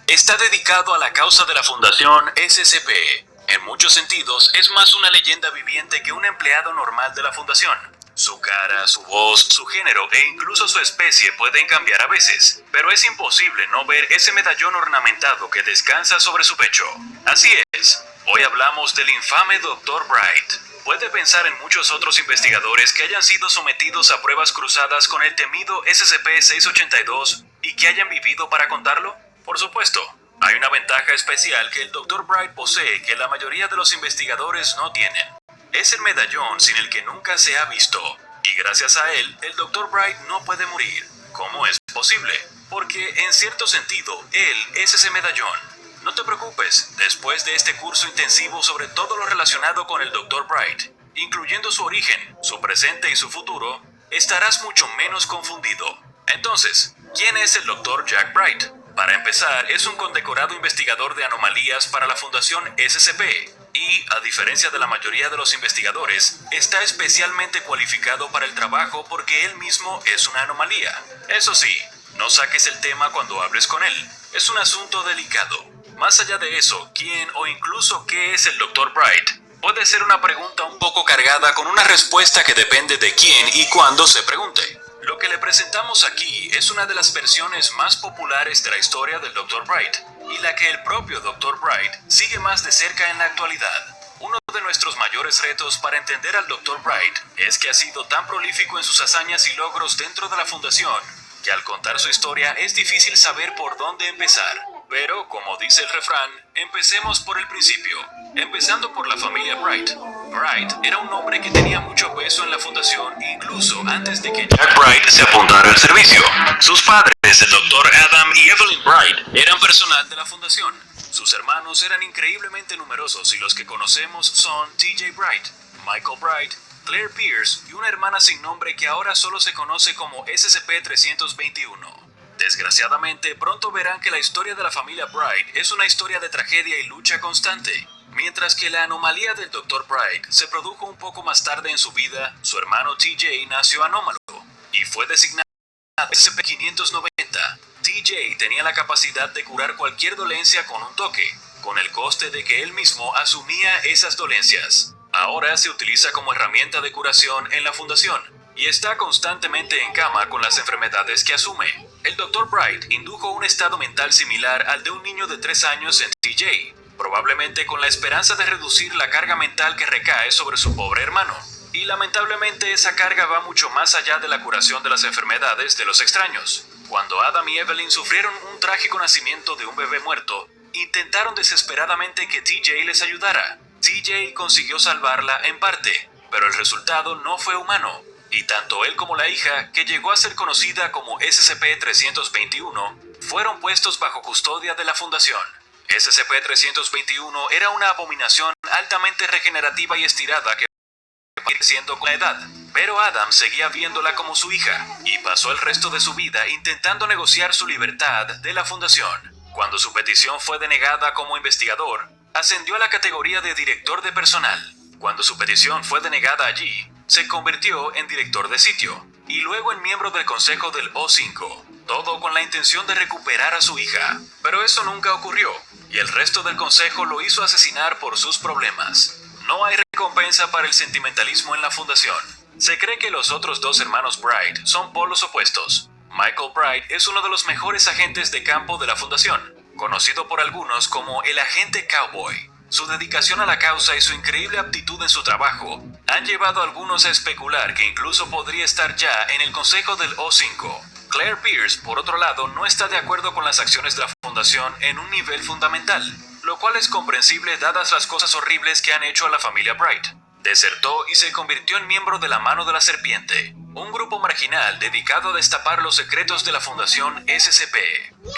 está dedicado a la causa de la Fundación SCP. En muchos sentidos, es más una leyenda viviente que un empleado normal de la Fundación. Su cara, su voz, su género e incluso su especie pueden cambiar a veces, pero es imposible no ver ese medallón ornamentado que descansa sobre su pecho. Así es, hoy hablamos del infame Dr. Bright. ¿Puede pensar en muchos otros investigadores que hayan sido sometidos a pruebas cruzadas con el temido SCP-682 y que hayan vivido para contarlo? Por supuesto, hay una ventaja especial que el Dr. Bright posee que la mayoría de los investigadores no tienen. Es el medallón sin el que nunca se ha visto, y gracias a él, el Dr. Bright no puede morir. ¿Cómo es posible? Porque, en cierto sentido, él es ese medallón. No te preocupes, después de este curso intensivo sobre todo lo relacionado con el Dr. Bright, incluyendo su origen, su presente y su futuro, estarás mucho menos confundido. Entonces, ¿quién es el Dr. Jack Bright? Para empezar, es un condecorado investigador de anomalías para la Fundación SCP, y, a diferencia de la mayoría de los investigadores, está especialmente cualificado para el trabajo porque él mismo es una anomalía. Eso sí, no saques el tema cuando hables con él, es un asunto delicado. Más allá de eso, ¿quién o incluso qué es el Dr. Bright? Puede ser una pregunta un poco cargada con una respuesta que depende de quién y cuándo se pregunte. Lo que le presentamos aquí es una de las versiones más populares de la historia del Dr. Bright, y la que el propio Dr. Bright sigue más de cerca en la actualidad. Uno de nuestros mayores retos para entender al Dr. Bright es que ha sido tan prolífico en sus hazañas y logros dentro de la Fundación, que al contar su historia es difícil saber por dónde empezar. Pero, como dice el refrán, empecemos por el principio, empezando por la familia Bright. Bright era un hombre que tenía mucho peso en la Fundación incluso antes de que Jack Bright se apuntara al servicio. Sus padres, el Dr. Adam y Evelyn Bright, eran personal de la Fundación. Sus hermanos eran increíblemente numerosos y los que conocemos son T.J. Bright, Michael Bright, Claire Pierce y una hermana sin nombre que ahora solo se conoce como SCP-321. Desgraciadamente, pronto verán que la historia de la familia Bright es una historia de tragedia y lucha constante. Mientras que la anomalía del Dr. Bright se produjo un poco más tarde en su vida, su hermano TJ nació anómalo y fue designado SCP-590. TJ tenía la capacidad de curar cualquier dolencia con un toque, con el coste de que él mismo asumía esas dolencias. Ahora se utiliza como herramienta de curación en la Fundación y está constantemente en cama con las enfermedades que asume. El Dr. Bright indujo un estado mental similar al de un niño de 3 años en TJ, probablemente con la esperanza de reducir la carga mental que recae sobre su pobre hermano. Y lamentablemente esa carga va mucho más allá de la curación de las enfermedades de los extraños. Cuando Adam y Evelyn sufrieron un trágico nacimiento de un bebé muerto, intentaron desesperadamente que TJ les ayudara. TJ consiguió salvarla en parte, pero el resultado no fue humano. Y tanto él como la hija, que llegó a ser conocida como SCP-321, fueron puestos bajo custodia de la Fundación. SCP-321 era una abominación altamente regenerativa y estirada que fue creciendo con la edad, pero Adam seguía viéndola como su hija, y pasó el resto de su vida intentando negociar su libertad de la Fundación. Cuando su petición fue denegada como investigador, ascendió a la categoría de director de personal. Cuando su petición fue denegada allí, se convirtió en director de sitio, y luego en miembro del consejo del O5, todo con la intención de recuperar a su hija. Pero eso nunca ocurrió, y el resto del consejo lo hizo asesinar por sus problemas. No hay recompensa para el sentimentalismo en la Fundación. Se cree que los otros dos hermanos Bright son polos opuestos. Michael Bright es uno de los mejores agentes de campo de la Fundación, conocido por algunos como el agente cowboy. Su dedicación a la causa y su increíble aptitud en su trabajo han llevado a algunos a especular que incluso podría estar ya en el consejo del O5. Claire Pierce, por otro lado, no está de acuerdo con las acciones de la Fundación en un nivel fundamental, lo cual es comprensible dadas las cosas horribles que han hecho a la familia Bright. Desertó y se convirtió en miembro de la Mano de la Serpiente, un grupo marginal dedicado a destapar los secretos de la Fundación SCP.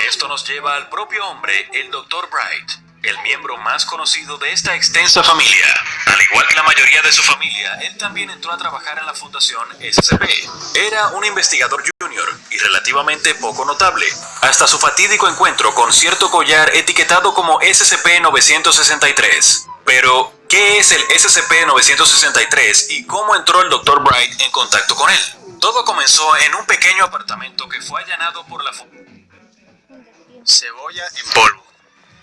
Esto nos lleva al propio hombre, el Dr. Bright, el miembro más conocido de esta extensa familia. Al igual que la mayoría de su familia, él también entró a trabajar en la Fundación SCP. Era un investigador junior y relativamente poco notable, hasta su fatídico encuentro con cierto collar etiquetado como SCP-963. Pero, ¿qué es el SCP-963 y cómo entró el Dr. Bright en contacto con él? Todo comenzó en un pequeño apartamento que fue allanado por la Fundación Cebolla en polvo.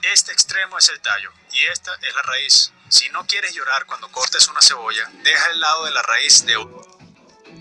Este extremo es el tallo y esta es la raíz. Si no quieres llorar cuando cortes una cebolla, deja el lado de la raíz de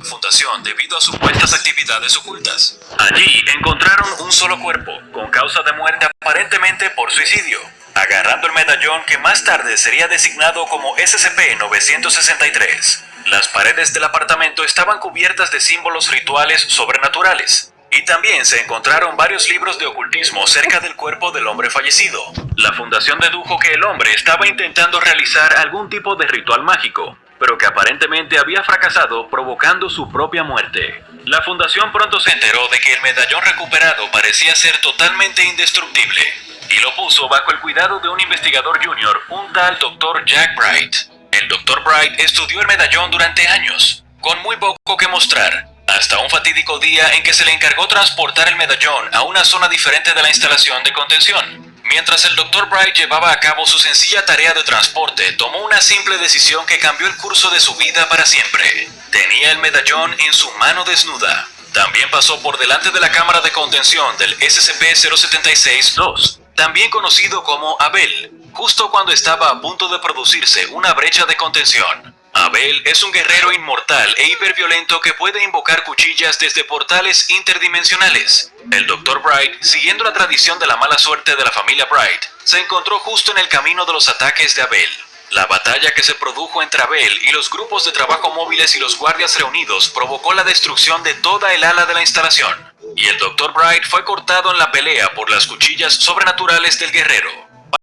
fundación debido a supuestas actividades ocultas. Allí encontraron un solo cuerpo, con causa de muerte aparentemente por suicidio, agarrando el medallón que más tarde sería designado como SCP-963. Las paredes del apartamento estaban cubiertas de símbolos rituales sobrenaturales. Y también se encontraron varios libros de ocultismo cerca del cuerpo del hombre fallecido. La fundación dedujo que el hombre estaba intentando realizar algún tipo de ritual mágico, pero que aparentemente había fracasado provocando su propia muerte. La fundación pronto se enteró de que el medallón recuperado parecía ser totalmente indestructible, y lo puso bajo el cuidado de un investigador junior, un tal Dr. Jack Bright. El Dr. Bright estudió el medallón durante años, con muy poco que mostrar, hasta un fatídico día en que se le encargó transportar el medallón a una zona diferente de la instalación de contención. Mientras el Dr. Bright llevaba a cabo su sencilla tarea de transporte, tomó una simple decisión que cambió el curso de su vida para siempre. Tenía el medallón en su mano desnuda. También pasó por delante de la cámara de contención del SCP-076-2, también conocido como Abel, justo cuando estaba a punto de producirse una brecha de contención. Abel es un guerrero inmortal e hiperviolento que puede invocar cuchillas desde portales interdimensionales. El Dr. Bright, siguiendo la tradición de la mala suerte de la familia Bright, se encontró justo en el camino de los ataques de Abel. La batalla que se produjo entre Abel y los grupos de trabajo móviles y los guardias reunidos provocó la destrucción de toda el ala de la instalación, y el Dr. Bright fue cortado en la pelea por las cuchillas sobrenaturales del guerrero.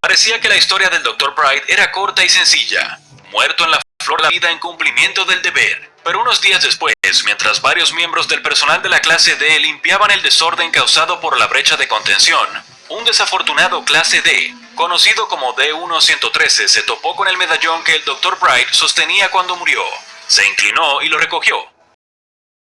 Parecía que la historia del Dr. Bright era corta y sencilla, muerto en la flor de la vida en cumplimiento del deber. Pero unos días después, mientras varios miembros del personal de la clase D limpiaban el desorden causado por la brecha de contención, un desafortunado clase D, conocido como D-113, se topó con el medallón que el Dr. Bright sostenía cuando murió. Se inclinó y lo recogió,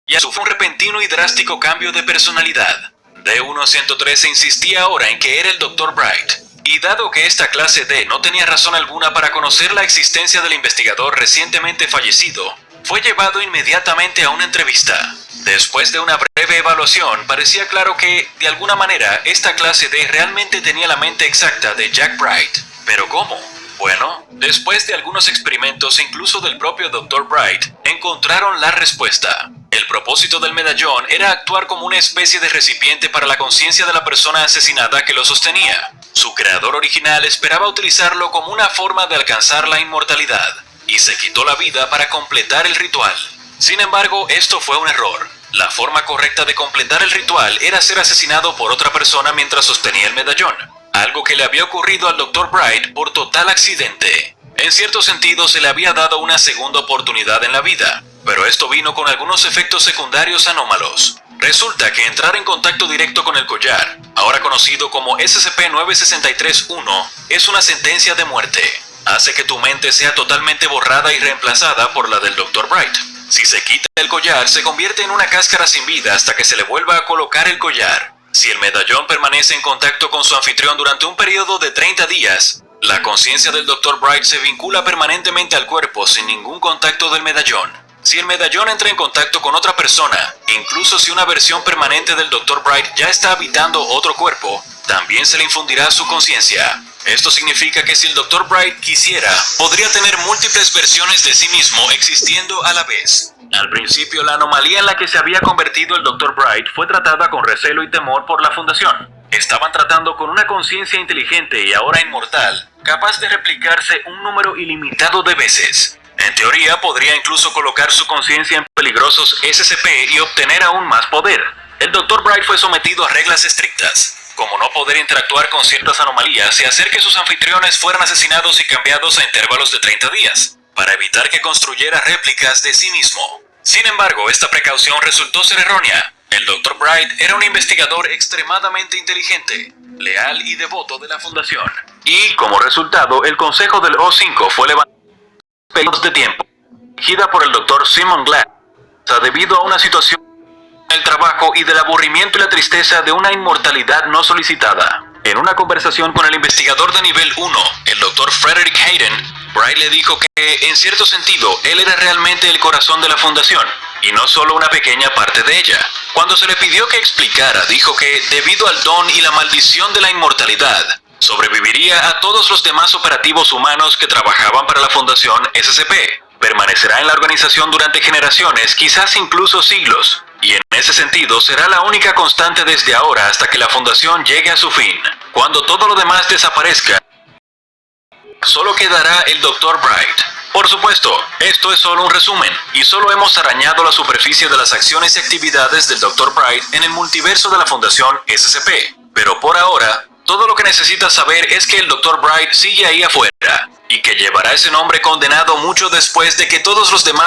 y sufrió un repentino y drástico cambio de personalidad. D-113 insistía ahora en que era el Dr. Bright, y dado que esta clase D no tenía razón alguna para conocer la existencia del investigador recientemente fallecido, fue llevado inmediatamente a una entrevista. Después de una breve evaluación, parecía claro que, de alguna manera, esta clase D realmente tenía la mente exacta de Jack Bright. ¿Pero cómo? Bueno, después de algunos experimentos, incluso del propio Dr. Bright, encontraron la respuesta. El propósito del medallón era actuar como una especie de recipiente para la conciencia de la persona asesinada que lo sostenía. Su creador original esperaba utilizarlo como una forma de alcanzar la inmortalidad, y se quitó la vida para completar el ritual. Sin embargo, esto fue un error. La forma correcta de completar el ritual era ser asesinado por otra persona mientras sostenía el medallón, algo que le había ocurrido al Dr. Bright por total accidente. En cierto sentido, se le había dado una segunda oportunidad en la vida, pero esto vino con algunos efectos secundarios anómalos. Resulta que entrar en contacto directo con el collar, ahora conocido como SCP-963-1, es una sentencia de muerte. Hace que tu mente sea totalmente borrada y reemplazada por la del Dr. Bright. Si se quita el collar, se convierte en una cáscara sin vida hasta que se le vuelva a colocar el collar. Si el medallón permanece en contacto con su anfitrión durante un periodo de 30 días, la conciencia del Dr. Bright se vincula permanentemente al cuerpo sin ningún contacto del medallón. Si el medallón entra en contacto con otra persona, incluso si una versión permanente del Dr. Bright ya está habitando otro cuerpo, también se le infundirá su conciencia. Esto significa que si el Dr. Bright quisiera, podría tener múltiples versiones de sí mismo existiendo a la vez. Al principio, la anomalía en la que se había convertido el Dr. Bright fue tratada con recelo y temor por la Fundación. Estaban tratando con una conciencia inteligente y ahora inmortal, capaz de replicarse un número ilimitado de veces. En teoría, podría incluso colocar su conciencia en peligrosos SCP y obtener aún más poder. El Dr. Bright fue sometido a reglas estrictas, como no poder interactuar con ciertas anomalías y hacer que sus anfitriones fueran asesinados y cambiados a intervalos de 30 días, para evitar que construyera réplicas de sí mismo. Sin embargo, esta precaución resultó ser errónea. El Dr. Bright era un investigador extremadamente inteligente, leal y devoto de la Fundación. Y, como resultado, el consejo del O5 fue levantado periodos de tiempo, dirigida por el Dr. Simon Glass, debido a una situación del trabajo y del aburrimiento y la tristeza de una inmortalidad no solicitada. En una conversación con el investigador de nivel 1, el Dr. Frederick Hayden, Bright le dijo que, en cierto sentido, él era realmente el corazón de la fundación, y no solo una pequeña parte de ella. Cuando se le pidió que explicara, dijo que, debido al don y la maldición de la inmortalidad, sobreviviría a todos los demás operativos humanos que trabajaban para la Fundación SCP. Permanecerá en la organización durante generaciones, quizás incluso siglos, y en ese sentido será la única constante desde ahora hasta que la Fundación llegue a su fin. Cuando todo lo demás desaparezca, solo quedará el Dr. Bright. Por supuesto, esto es solo un resumen, y solo hemos arañado la superficie de las acciones y actividades del Dr. Bright en el multiverso de la Fundación SCP. Pero por ahora, todo lo que necesitas saber es que el Dr. Bright sigue ahí afuera, y que llevará ese nombre condenado mucho después de que todos los demás